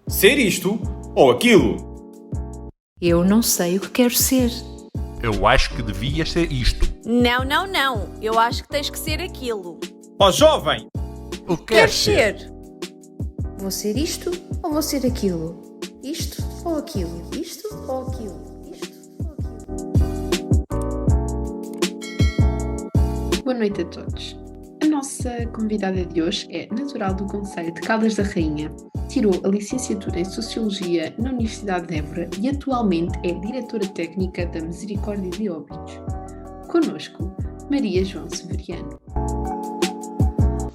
ser isto ou aquilo. Eu não sei o que quero ser. Eu acho que devia ser isto. Não, não, não. Eu acho que tens que ser aquilo. Ó jovem! O que queres ser? Vou ser isto ou vou ser aquilo? Isto ou aquilo? Isto ou aquilo? Isto ou aquilo? Boa noite a todos. A nossa convidada de hoje é natural do concelho de Caldas da Rainha, tirou a licenciatura em Sociologia na Universidade de Évora e atualmente é diretora técnica da Misericórdia de Óbidos. Connosco, Maria João Severiano.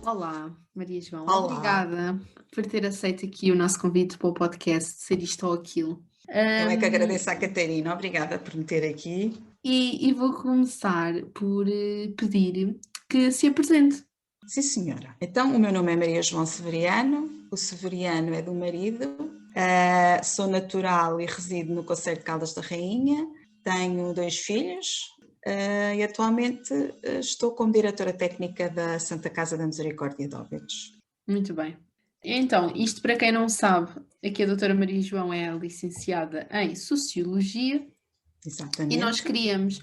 Olá, Maria João. Olá. Obrigada por ter aceito aqui o nosso convite para o podcast Ser Isto ou Aquilo. Eu é que agradeço à Catarina, obrigada por me ter aqui. E vou começar por pedir que se apresente. Sim, senhora. Então, o meu nome é Maria João Severiano, o Severiano é do marido, sou natural e resido no concelho de Caldas da Rainha, tenho 2 filhos e atualmente estou como diretora técnica da Santa Casa da Misericórdia de Óbidos. Muito bem. Então, isto para quem não sabe, aqui a doutora Maria João é licenciada em Sociologia. Exatamente. E nós queríamos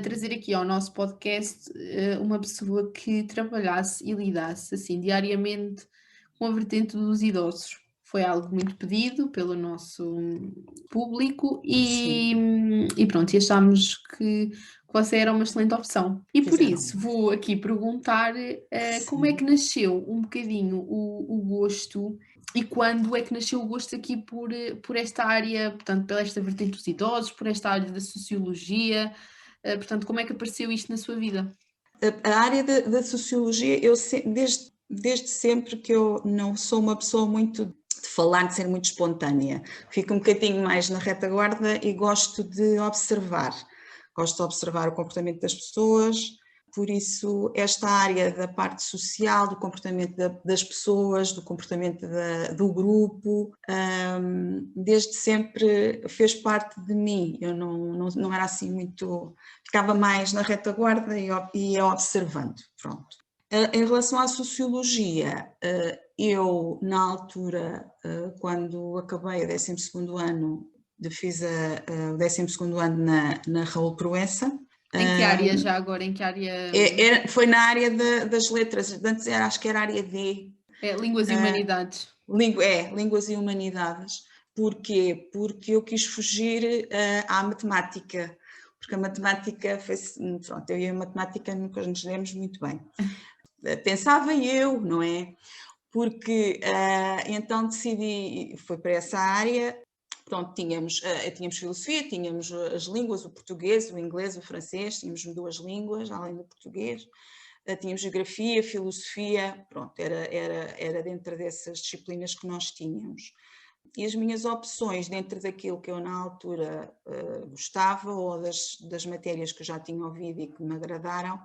trazer aqui ao nosso podcast uma pessoa que trabalhasse e lidasse assim diariamente com a vertente dos idosos. Foi algo muito pedido pelo nosso público e pronto, e achámos que você era uma excelente opção. E por isso vou aqui perguntar como é que nasceu um bocadinho o gosto e quando é que nasceu o gosto aqui por esta área, portanto, pela esta vertente dos idosos, por esta área da sociologia, portanto, como é que apareceu isto na sua vida? A área da sociologia, eu desde sempre que eu não sou uma pessoa muito de falar, de ser muito espontânea, fico um bocadinho mais na retaguarda e gosto de observar o comportamento das pessoas. Por isso, esta área da parte social, do comportamento das pessoas, do comportamento do grupo, desde sempre fez parte de mim. Eu não era assim muito... Ficava mais na retaguarda e ia observando. Pronto. Em relação à sociologia, eu, na altura, quando acabei o 12º ano, fiz o 12º ano na Raul Proença. Em que área já agora? Em que área? Foi na área das letras, antes acho que era a área D. Línguas e Humanidades. Línguas e Humanidades. Porquê? Porque eu quis fugir à matemática, porque a matemática foi... Pronto, eu e a matemática nunca nos demos muito bem. Pensava eu, não é? Porque então decidi, foi para essa área. Pronto, tínhamos filosofia, tínhamos as línguas, o português, o inglês, o francês, tínhamos 2 línguas, além do português, tínhamos geografia, filosofia, pronto, era dentro dessas disciplinas que nós tínhamos. E as minhas opções dentro daquilo que eu na altura gostava, ou das matérias que eu já tinha ouvido e que me agradaram,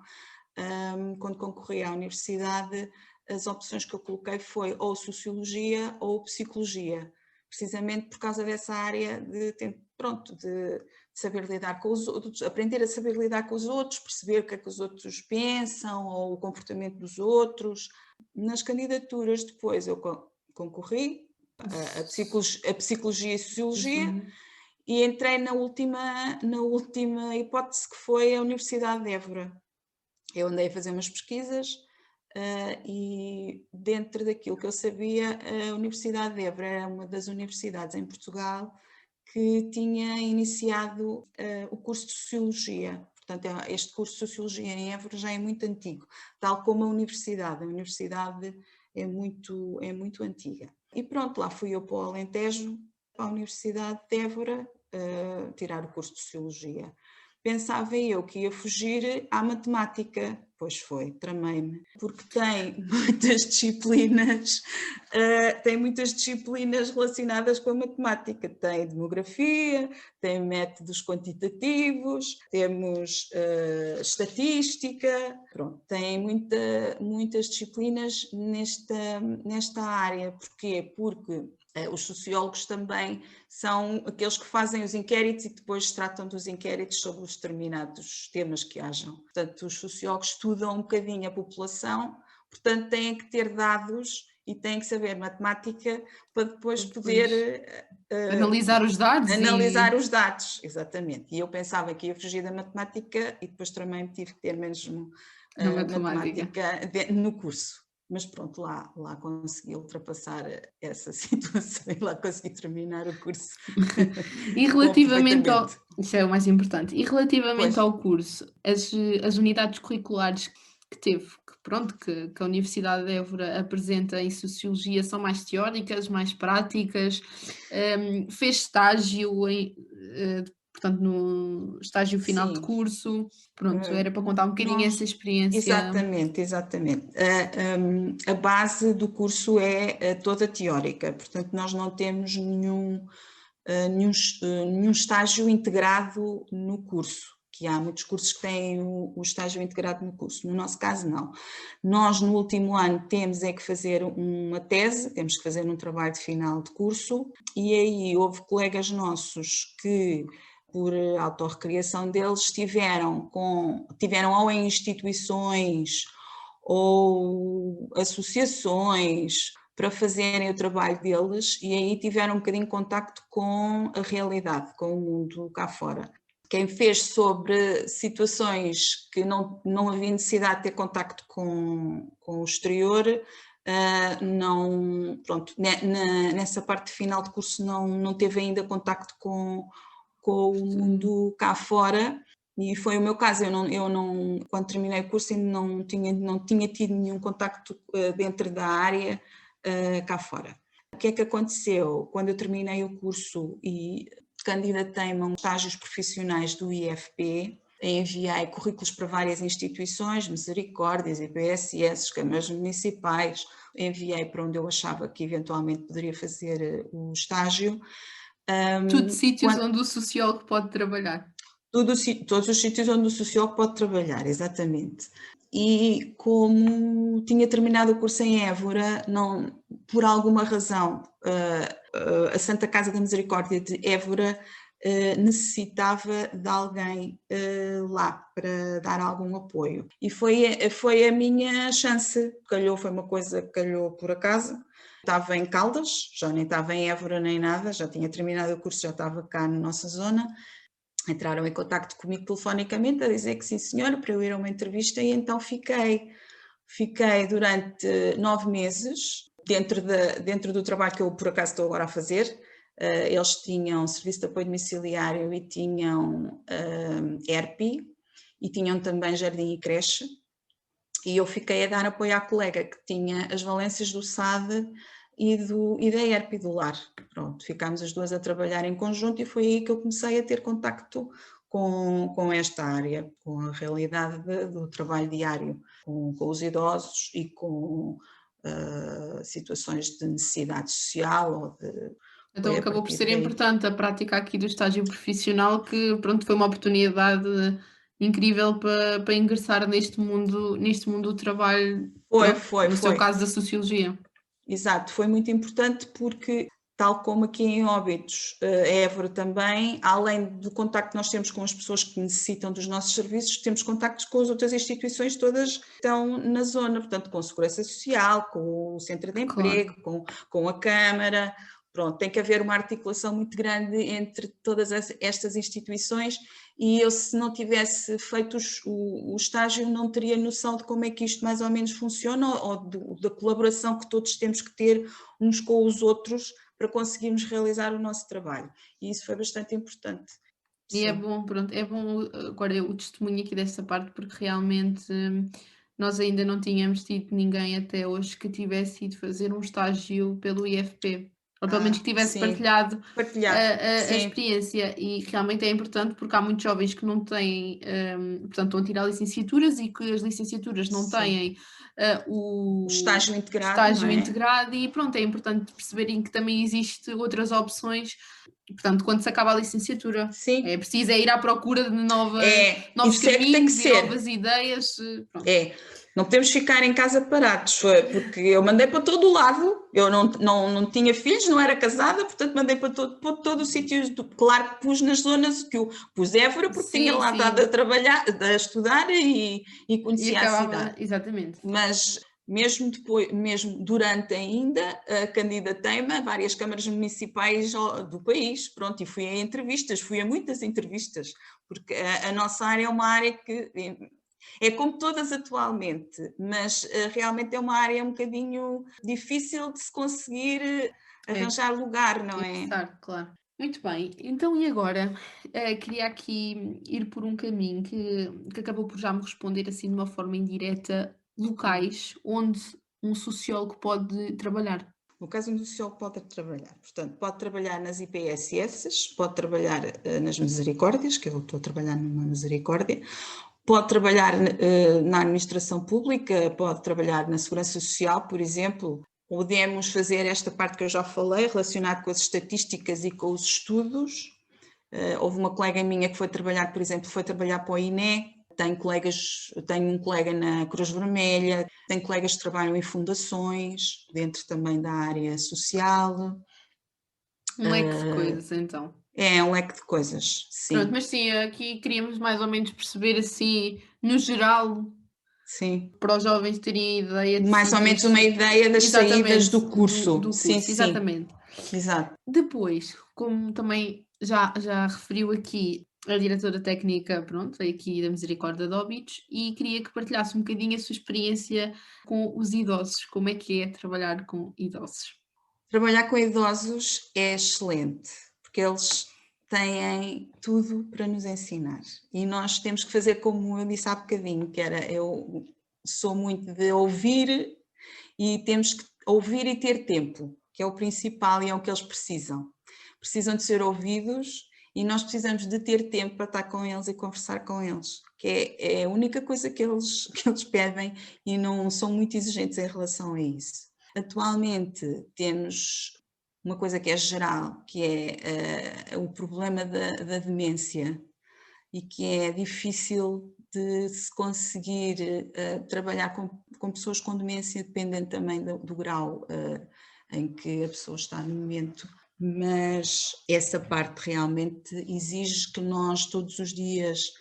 quando concorri à universidade, as opções que eu coloquei foi ou Sociologia ou Psicologia, precisamente por causa dessa área de saber lidar com os outros, aprender a saber lidar com os outros, perceber o que é que os outros pensam ou o comportamento dos outros. Nas candidaturas depois eu concorri a Psicologia e Sociologia e entrei na última hipótese, que foi a Universidade de Évora. Eu andei a fazer umas pesquisas e dentro daquilo que eu sabia, a Universidade de Évora era uma das universidades em Portugal que tinha iniciado o curso de Sociologia. Portanto, este curso de Sociologia em Évora já é muito antigo, tal como a universidade. A universidade é muito antiga. E pronto, lá fui eu para o Alentejo, para a Universidade de Évora, tirar o curso de Sociologia. Pensava eu que ia fugir à matemática, pois foi, tramei-me, porque tem muitas disciplinas relacionadas com a matemática. Tem demografia, tem métodos quantitativos, temos estatística, pronto, tem muitas disciplinas nesta área. Porquê? Porque os sociólogos também são aqueles que fazem os inquéritos e depois tratam dos inquéritos sobre os determinados temas que hajam. Portanto, os sociólogos estudam um bocadinho a população, portanto têm que ter dados e têm que saber matemática para depois poder analisar os dados. Analisar os dados, exatamente. E eu pensava que ia fugir da matemática e depois também tive que ter mesmo matemática no curso. Mas pronto, lá consegui ultrapassar essa situação e lá consegui terminar o curso. E relativamente ao... Isso é o mais importante. E relativamente ao curso, as unidades curriculares que teve, que a Universidade de Évora apresenta em Sociologia são mais teóricas, mais práticas, fez estágio, portanto, no estágio final de curso, pronto, era para contar um bocadinho essa experiência. Exatamente. A base do curso é toda teórica, portanto nós não temos nenhum estágio integrado no curso, que há muitos cursos que têm o estágio integrado no curso. No nosso caso, não. Nós, no último ano, temos que fazer uma tese, temos que fazer um trabalho de final de curso, e aí houve colegas nossos que, por autorrecriação deles, tiveram ou em instituições ou associações para fazerem o trabalho deles, e aí tiveram um bocadinho de contacto com a realidade, com o mundo cá fora. Quem fez sobre situações que não havia necessidade de ter contacto com o exterior, nessa parte final de curso não teve ainda contacto com o mundo cá fora, e foi o meu caso. Eu não quando terminei o curso ainda não tinha tido nenhum contacto dentro da área cá fora. O que é que aconteceu? Quando eu terminei o curso e candidatei-me a estágios profissionais do IFP, enviei currículos para várias instituições, Misericórdias, IPSS, câmaras municipais, enviei para onde eu achava que eventualmente poderia fazer o estágio. Tudo sítios onde o sociólogo pode trabalhar. Todos os sítios onde o sociólogo pode trabalhar, exatamente. E como tinha terminado o curso em Évora, por alguma razão, a Santa Casa da Misericórdia de Évora necessitava de alguém lá para dar algum apoio. E foi a minha chance. Foi uma coisa que calhou por acaso. Estava em Caldas, já nem estava em Évora nem nada, já tinha terminado o curso, já estava cá na nossa zona. Entraram em contacto comigo telefonicamente a dizer que sim senhora, para eu ir a uma entrevista, e então fiquei durante 9 meses dentro do trabalho que eu por acaso estou agora a fazer. Eles tinham serviço de apoio domiciliário e tinham ERPI e tinham também jardim e creche, e eu fiquei a dar apoio à colega que tinha as valências do SAD e da ERP do lar. Pronto, ficámos as duas a trabalhar em conjunto, e foi aí que eu comecei a ter contacto com esta área, com a realidade do trabalho diário, com os idosos e com situações de necessidade social. Então acabou por ser importante a prática aqui do estágio profissional, que pronto, foi uma oportunidade incrível para ingressar neste mundo do trabalho, no seu caso da Sociologia. Exato, foi muito importante porque, tal como aqui em Óbidos, Évora também, além do contacto que nós temos com as pessoas que necessitam dos nossos serviços, temos contactos com as outras instituições todas que estão na zona, portanto, com a Segurança Social, com o Centro de Emprego, com a Câmara. Pronto, tem que haver uma articulação muito grande entre todas estas instituições, e eu, se não tivesse feito o estágio, não teria noção de como é que isto mais ou menos funciona, ou da colaboração que todos temos que ter uns com os outros para conseguirmos realizar o nosso trabalho, e isso foi bastante importante. E é bom agora o testemunho aqui desta parte, porque realmente nós ainda não tínhamos tido ninguém até hoje que tivesse ido fazer um estágio pelo IFP. Ou pelo menos que tivesse partilhado a experiência, e realmente é importante porque há muitos jovens que não têm, portanto estão a tirar licenciaturas e que as licenciaturas não têm o estágio integrado, e pronto, é importante perceberem que também existem outras opções, portanto quando se acaba a licenciatura é preciso ir à procura de novos caminhos e novas ideias. Pronto. Não podemos ficar em casa parados, porque eu mandei para todo o lado, eu não tinha filhos, não era casada, portanto mandei para todo o sítio. Claro que pus nas zonas, que eu pus Évora, porque tinha lá estado a trabalhar, a estudar e conhecia a cidade. Exatamente. Mas mesmo depois, mesmo durante ainda, candidatei-me a várias câmaras municipais do país, pronto, e fui a muitas entrevistas, porque a nossa área é uma área que é como todas atualmente, mas realmente é uma área um bocadinho difícil de se conseguir arranjar lugar, não é? Claro. Muito bem, então e agora? Queria aqui ir por um caminho que acabou por já me responder assim de uma forma indireta, locais onde um sociólogo pode trabalhar. No caso, um sociólogo pode trabalhar, portanto, pode trabalhar nas IPSS, pode trabalhar nas Misericórdias, que eu estou a trabalhar numa Misericórdia, pode trabalhar na administração pública, pode trabalhar na segurança social, por exemplo. Podemos fazer esta parte que eu já falei, relacionada com as estatísticas e com os estudos. Houve uma colega minha que foi trabalhar, por exemplo, foi trabalhar para o INE. Tenho um colega na Cruz Vermelha, tenho colegas que trabalham em fundações, dentro também da área social. Um leque de coisas, então. É um leque de coisas, sim. Pronto, mas sim, aqui queríamos mais ou menos perceber assim, no geral, Sim. para os jovens terem ideia de Mais ou menos uma ideia das saídas do curso. do curso, Sim, exatamente. sim. Exato. Depois, como também já referiu aqui a diretora técnica, pronto, aqui da Misericórdia de Óbidos, e queria que partilhasse um bocadinho a sua experiência com os idosos, como é que é trabalhar com idosos? Trabalhar com idosos é excelente, porque eles têm tudo para nos ensinar e nós temos que fazer como eu disse há bocadinho, que era, eu sou muito de ouvir e temos que ouvir e ter tempo, que é o principal e é o que eles precisam. Precisam de ser ouvidos e nós precisamos de ter tempo para estar com eles e conversar com eles, que é a única coisa que eles pedem e não são muito exigentes em relação a isso. Atualmente temos uma coisa que é geral, que é o problema da demência e que é difícil de se conseguir trabalhar com pessoas com demência, dependendo também do grau em que a pessoa está no momento. Mas essa parte realmente exige que nós todos os dias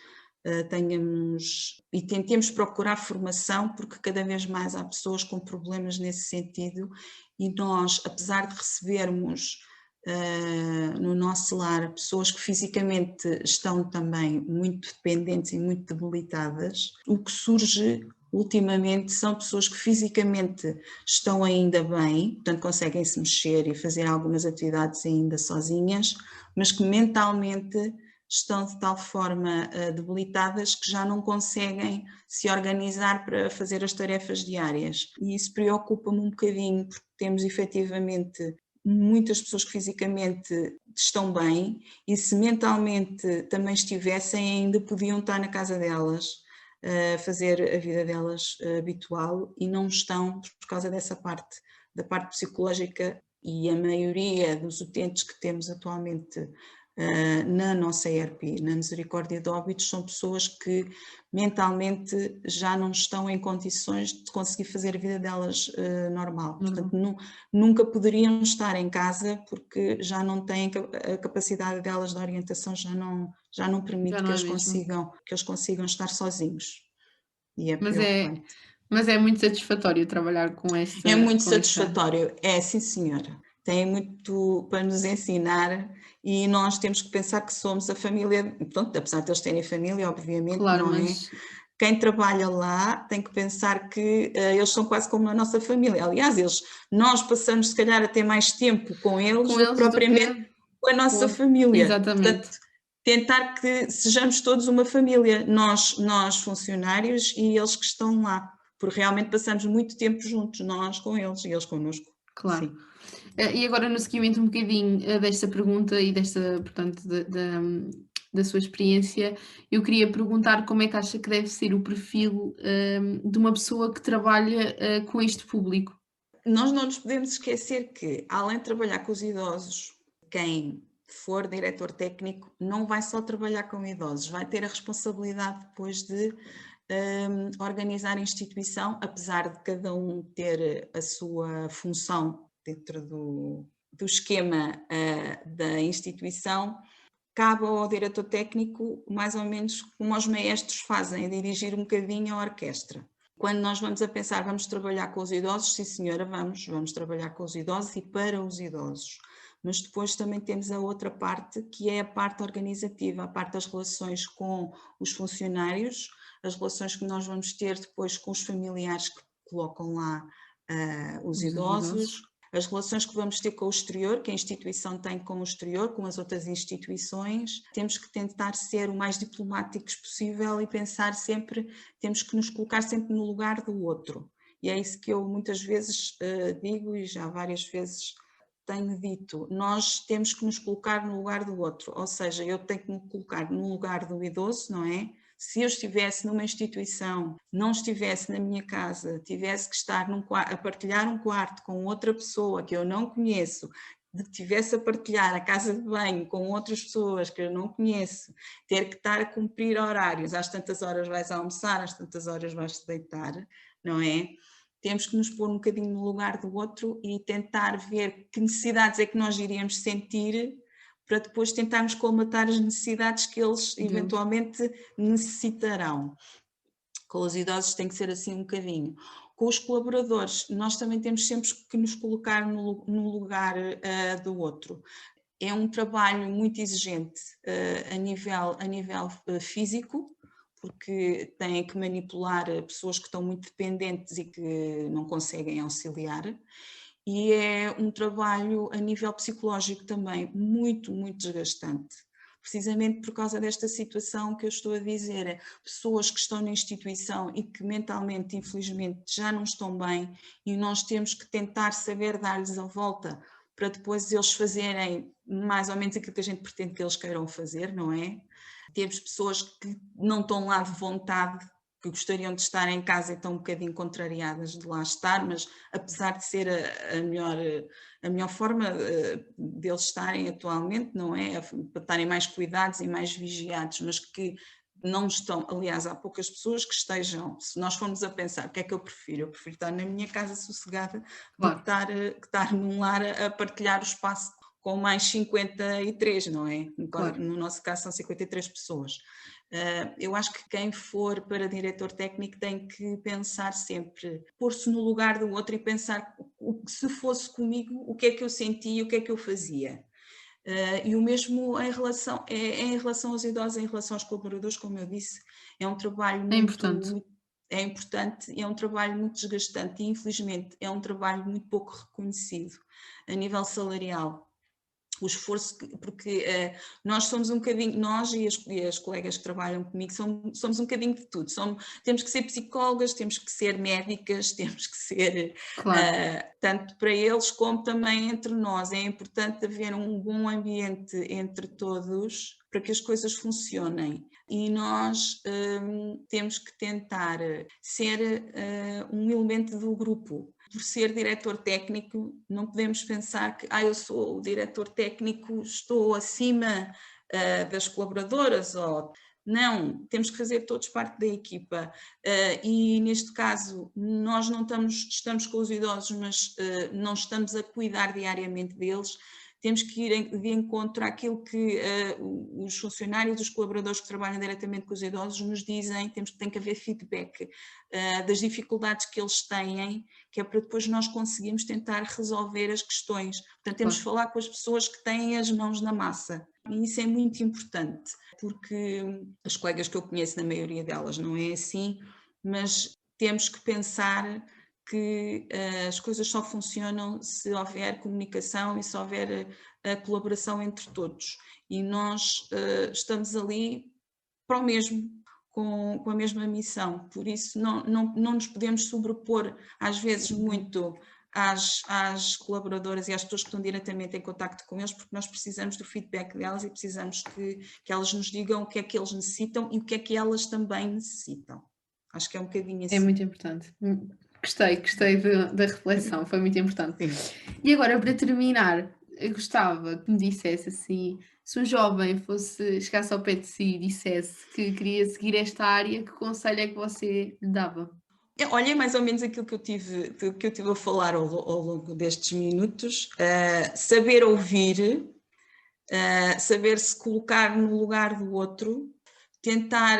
tenhamos e tentemos procurar formação, porque cada vez mais há pessoas com problemas nesse sentido e nós, apesar de recebermos no nosso lar pessoas que fisicamente estão também muito dependentes e muito debilitadas, o que surge ultimamente são pessoas que fisicamente estão ainda bem, portanto conseguem se mexer e fazer algumas atividades ainda sozinhas, mas que mentalmente estão de tal forma debilitadas que já não conseguem se organizar para fazer as tarefas diárias. E isso preocupa-me um bocadinho, porque temos efetivamente muitas pessoas que fisicamente estão bem e se mentalmente também estivessem ainda podiam estar na casa delas, fazer a vida delas habitual e não estão por causa dessa parte, da parte psicológica, e a maioria dos utentes que temos atualmente na nossa ERP, na Misericórdia de Óbidos, são pessoas que mentalmente já não estão em condições de conseguir fazer a vida delas normal. Portanto, nunca poderiam estar em casa porque já não têm a capacidade delas de orientação, já não permite que eles consigam estar sozinhos. E é preocupante. Mas é muito satisfatório trabalhar com esta... É muito satisfatório, é sim senhora. Tem muito para nos ensinar e nós temos que pensar que somos a família, pronto, apesar de eles terem família, obviamente, claro, não mas... é? Quem trabalha lá tem que pensar que eles são quase como a nossa família. Aliás, nós passamos se calhar a ter mais tempo com eles do que propriamente com a nossa família. Exatamente. Portanto, tentar que sejamos todos uma família, nós funcionários e eles que estão lá, porque realmente passamos muito tempo juntos, nós com eles e eles connosco. Claro. Sim. E agora, no seguimento um bocadinho desta pergunta e desta, portanto, da sua experiência, eu queria perguntar como é que acha que deve ser o perfil de uma pessoa que trabalha com este público? Nós não nos podemos esquecer que, além de trabalhar com os idosos, quem for diretor técnico não vai só trabalhar com idosos, vai ter a responsabilidade depois de organizar a instituição, apesar de cada um ter a sua função dentro do esquema da instituição, cabe ao diretor técnico, mais ou menos como os maestros fazem, dirigir um bocadinho a orquestra. Quando nós vamos a pensar, vamos trabalhar com os idosos, sim senhora, vamos trabalhar com os idosos e para os idosos. Mas depois também temos a outra parte, que é a parte organizativa, a parte das relações com os funcionários, as relações que nós vamos ter depois com os familiares que colocam lá os idosos, as relações que vamos ter com o exterior, que a instituição tem com o exterior, com as outras instituições. Temos que tentar ser o mais diplomáticos possível e pensar sempre, temos que nos colocar sempre no lugar do outro. E é isso que eu muitas vezes digo e já várias vezes tenho dito, nós temos que nos colocar no lugar do outro, ou seja, eu tenho que me colocar no lugar do idoso, não é? Se eu estivesse numa instituição, não estivesse na minha casa, tivesse que estar a partilhar um quarto com outra pessoa que eu não conheço, tivesse a partilhar a casa de banho com outras pessoas que eu não conheço, ter que estar a cumprir horários, às tantas horas vais almoçar, às tantas horas vais-te deitar, não é? Temos que nos pôr um bocadinho no lugar do outro e tentar ver que necessidades é que nós iríamos sentir para depois tentarmos colmatar as necessidades que eles eventualmente necessitarão. Com os idosos tem que ser assim um bocadinho. Com os colaboradores, nós também temos sempre que nos colocar no lugar do outro. É um trabalho muito exigente a nível físico, porque têm que manipular pessoas que estão muito dependentes e que não conseguem auxiliar. E é um trabalho a nível psicológico também muito, muito desgastante. Precisamente por causa desta situação que eu estou a dizer, pessoas que estão na instituição e que mentalmente, infelizmente, já não estão bem e nós temos que tentar saber dar-lhes a volta para depois eles fazerem mais ou menos aquilo que a gente pretende que eles queiram fazer, não é? Temos pessoas que não estão lá de vontade, que gostariam de estar em casa e estão um bocadinho contrariadas de lá estar, mas apesar de ser a melhor forma deles estarem atualmente, não é? Para estarem mais cuidados e mais vigiados, mas que não estão, aliás, há poucas pessoas que estejam, se nós formos a pensar, o que é que eu prefiro? Eu prefiro estar na minha casa sossegada do que estar num lar a partilhar o espaço com mais 53, não é? Claro. No nosso caso são 53 pessoas. Eu acho que quem for para diretor técnico tem que pensar sempre, pôr-se no lugar do outro e pensar, se fosse comigo, o que é que eu sentia, o que é que eu fazia. E o mesmo em relação aos idosos, em relação aos colaboradores, como eu disse, é um trabalho é importante e é um trabalho muito desgastante e infelizmente é um trabalho muito pouco reconhecido a nível salarial. O esforço, porque nós somos um bocadinho, nós e as colegas que trabalham comigo somos um bocadinho de tudo, temos que ser psicólogas, temos que ser médicas, temos que ser, tanto para eles como também entre nós, é importante haver um bom ambiente entre todos para que as coisas funcionem e nós temos que tentar ser um elemento do grupo. Por ser diretor técnico, não podemos pensar que eu sou o diretor técnico, estou acima das colaboradoras. Não, temos que fazer todos parte da equipa. E neste caso, nós não estamos com os idosos, mas não estamos a cuidar diariamente deles. Temos que ir de encontro àquilo que os funcionários, os colaboradores que trabalham diretamente com os idosos nos dizem, tem que haver feedback das dificuldades que eles têm, que é para depois nós conseguirmos tentar resolver as questões. Portanto, temos que falar com as pessoas que têm as mãos na massa. E isso é muito importante, porque as colegas que eu conheço, na maioria delas não é assim, mas temos que pensar que as coisas só funcionam se houver comunicação e se houver a colaboração entre todos. E nós estamos ali para o mesmo, com a mesma missão. Por isso não nos podemos sobrepor às vezes muito às colaboradoras e às pessoas que estão diretamente em contacto com eles, porque nós precisamos do feedback delas e precisamos que elas nos digam o que é que eles necessitam e o que é que elas também necessitam. Acho que é um bocadinho assim. É muito importante. Gostei da reflexão, foi muito importante. Sim. E agora, para terminar, eu gostava que me dissesse assim, se um jovem chegasse ao pé de si e dissesse que queria seguir esta área, que conselho é que você lhe dava? Olha, é mais ou menos aquilo que eu tive a falar ao longo destes minutos, saber ouvir, saber se colocar no lugar do outro, tentar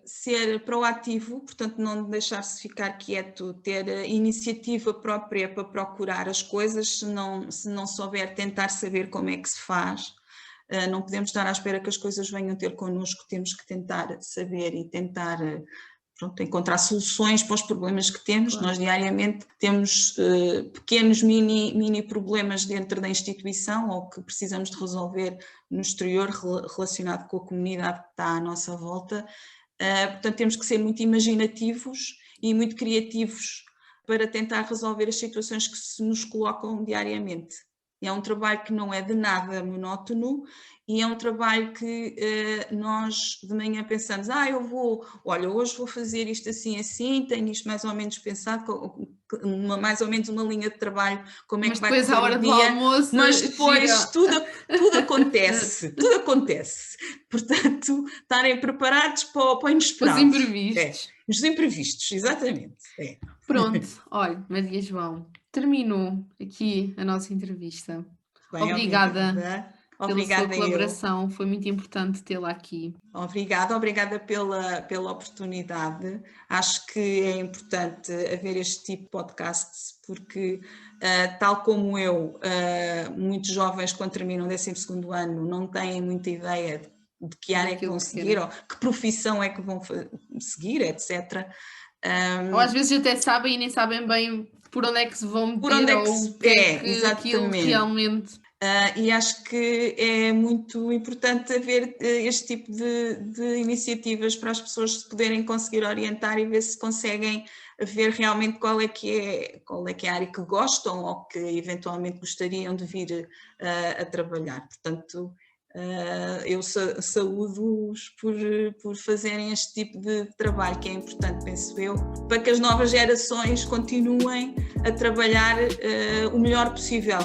ser proativo, portanto não deixar-se ficar quieto, ter iniciativa própria para procurar as coisas, se não souber, tentar saber como é que se faz. Não podemos estar à espera que as coisas venham ter connosco, temos que tentar saber e tentar encontrar soluções para os problemas que temos. Claro. Nós diariamente temos pequenos mini problemas dentro da instituição ou que precisamos de resolver no exterior relacionado com a comunidade que está à nossa volta. Portanto, temos que ser muito imaginativos e muito criativos para tentar resolver as situações que se nos colocam diariamente. É um trabalho que não é de nada monótono e é um trabalho que nós de manhã pensamos, hoje vou fazer isto assim, tenho isto mais ou menos pensado, mais ou menos uma linha de trabalho, como é que vai correr à hora o dia, do almoço, mas depois tudo acontece, tudo acontece. Portanto, estarem preparados para o inesperado. Os imprevistos. Os imprevistos, exatamente. Pronto, olha, Maria João, terminou aqui a nossa entrevista. Bem, obrigada pela sua colaboração, foi muito importante tê-la aqui. Obrigada pela oportunidade. Acho que é importante haver este tipo de podcasts, porque tal como eu, muitos jovens quando terminam o 12º ano não têm muita ideia de que área é que vão seguir, ou que profissão é que vão seguir, etc. Ou às vezes até sabem e nem sabem bem por onde é que se vão meter, exatamente. Realmente. E acho que é muito importante haver este tipo de iniciativas para as pessoas se poderem conseguir orientar e ver se conseguem ver realmente qual é que é a área que gostam ou que eventualmente gostariam de vir a trabalhar. Portanto, eu saúdo-os por fazerem este tipo de trabalho, que é importante, penso eu, para que as novas gerações continuem a trabalhar o melhor possível.